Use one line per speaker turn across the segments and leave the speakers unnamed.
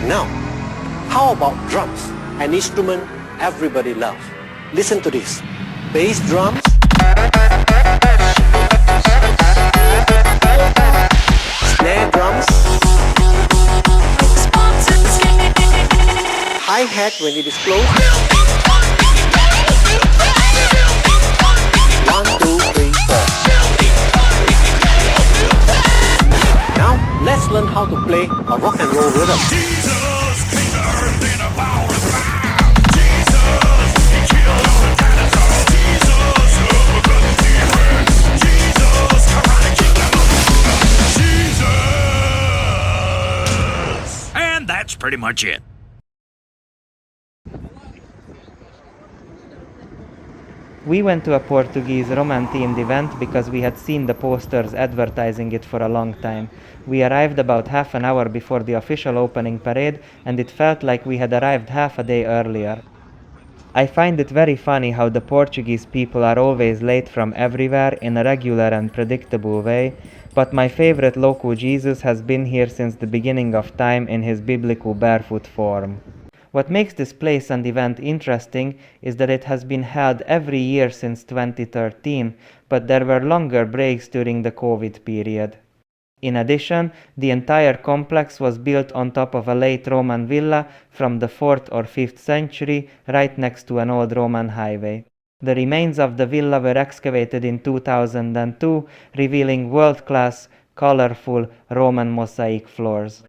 Now, how about drums? An instrument everybody loves. Listen to this. Bass drums, snare drums, hi-hat when it is closed. 1, 2, 3, 4. Now, let's learn how to play a rock and roll rhythm.
And that's pretty much it.
We went to a Portuguese Roman-themed event because we had seen the posters advertising it for a long time. We arrived about half an hour before the official opening parade, and it felt like we had arrived half a day earlier. I find it very funny how the Portuguese people are always late from everywhere in a regular and predictable way, but my favorite local Jesus has been here since the beginning of time in his biblical barefoot form. What makes this place and event interesting is that it has been held every year since 2013, but there were longer breaks during the COVID period. In addition, the entire complex was built on top of a late Roman villa from the 4th or 5th century, right next to an old Roman highway. The remains of the villa were excavated in 2002, revealing world-class, colorful Roman mosaic floors.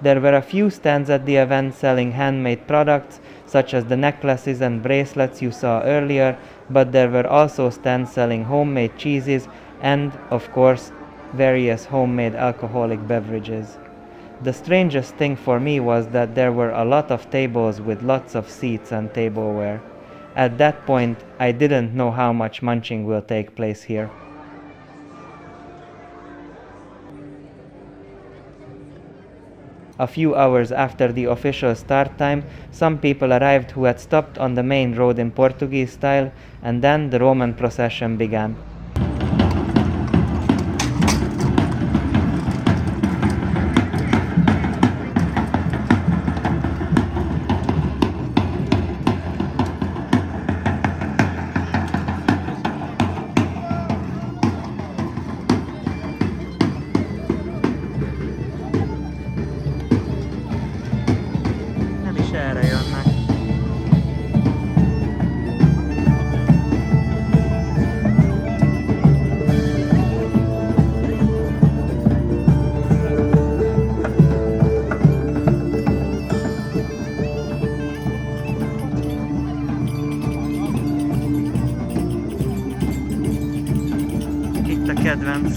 There were a few stands at the event selling handmade products, such as the necklaces and bracelets you saw earlier, but there were also stands selling homemade cheeses and, of course, various homemade alcoholic beverages. The strangest thing for me was that there were a lot of tables with lots of seats and tableware. At that point, I didn't know how much munching will take place here. A few hours after the official start time, some people arrived who had stopped on the main road in Portuguese style, and then the Roman procession began. Kedvenc.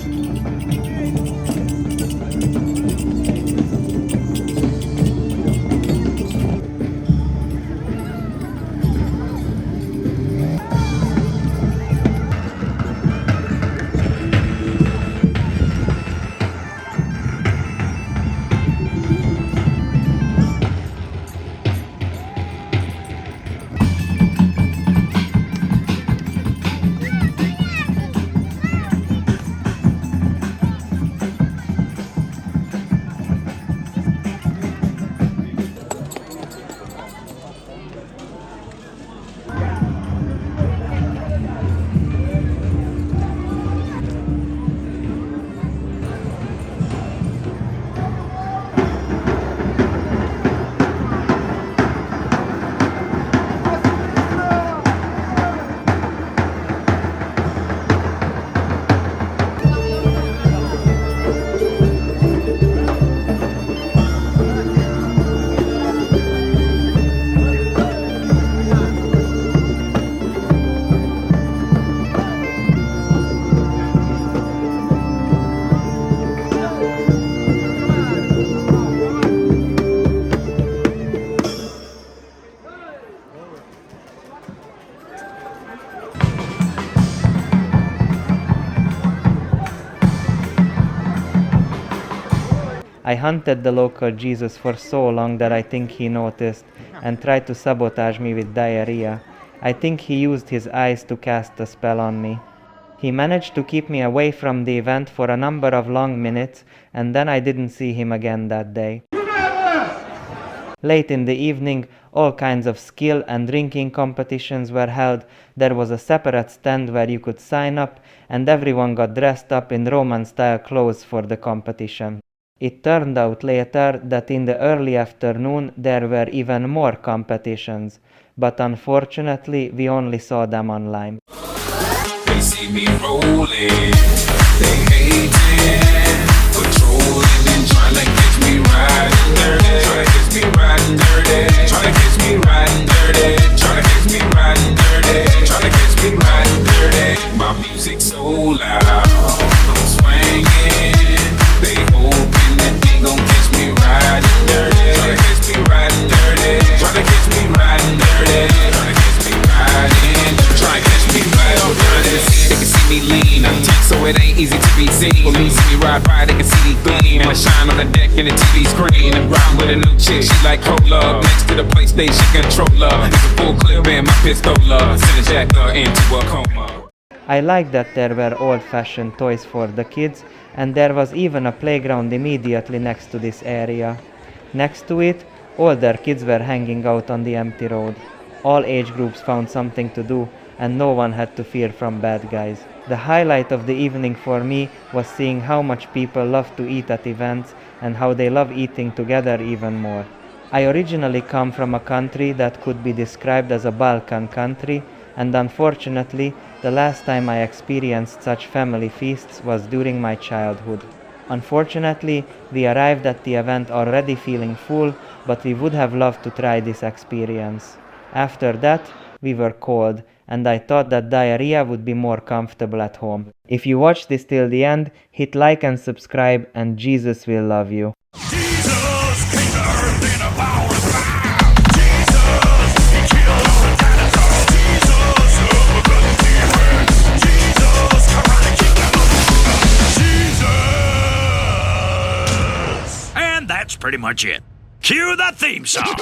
I hunted the local Jesus for so long that I think he noticed and tried to sabotage me with diarrhea. I think he used his eyes to cast a spell on me. He managed to keep me away from the event for a number of long minutes, and then I didn't see him again that day. Late in the evening, all kinds of skill and drinking competitions were held. There was a separate stand where you could sign up, and everyone got dressed up in Roman-style clothes for the competition. It turned out later that in the early afternoon there were even more competitions, but unfortunately we only saw them online.
They see me rolling, they hating, patrolling and trying to catch me riding dirty, trying to catch me riding dirty, trying to catch me riding dirty, trying to catch me riding dirty, trying to catch me riding dirty. My music so loud, I'm swinging, they hoping that they gon' catch me riding dirty, trying to catch me riding dirty, trying to catch me riding dirty, trying to catch me riding, trying to catch me riding dirty. They can see me lean, I'm tight, so it ain't easy to be seen. When me see me ride by, they can see me gleam, and I shine on the deck in the TV screen. I'm riding with a new chick, she like cola, next to the PlayStation controller. It's a full clip in my pistola, send a jacker into a coma.
I like that there were old-fashioned toys for the kids, and there was even a playground immediately next to this area. Next to it, older kids were hanging out on the empty road. All age groups found something to do, and no one had to fear from bad guys. The highlight of the evening for me was seeing how much people love to eat at events and how they love eating together even more. I originally come from a country that could be described as a Balkan country, and unfortunately, the last time I experienced such family feasts was during my childhood. Unfortunately, we arrived at the event already feeling full, but we would have loved to try this experience. After that, we were cold, and I thought that diarrhea would be more comfortable at home. If you watched this till the end, hit like and subscribe, and Jesus will love you.
Jesus came to earth in a power of fire. Jesus, he killed all the dinosaurs. Jesus, overcome demons. Jesus, karate kick Jesus. And that's pretty much it. Cue the theme song.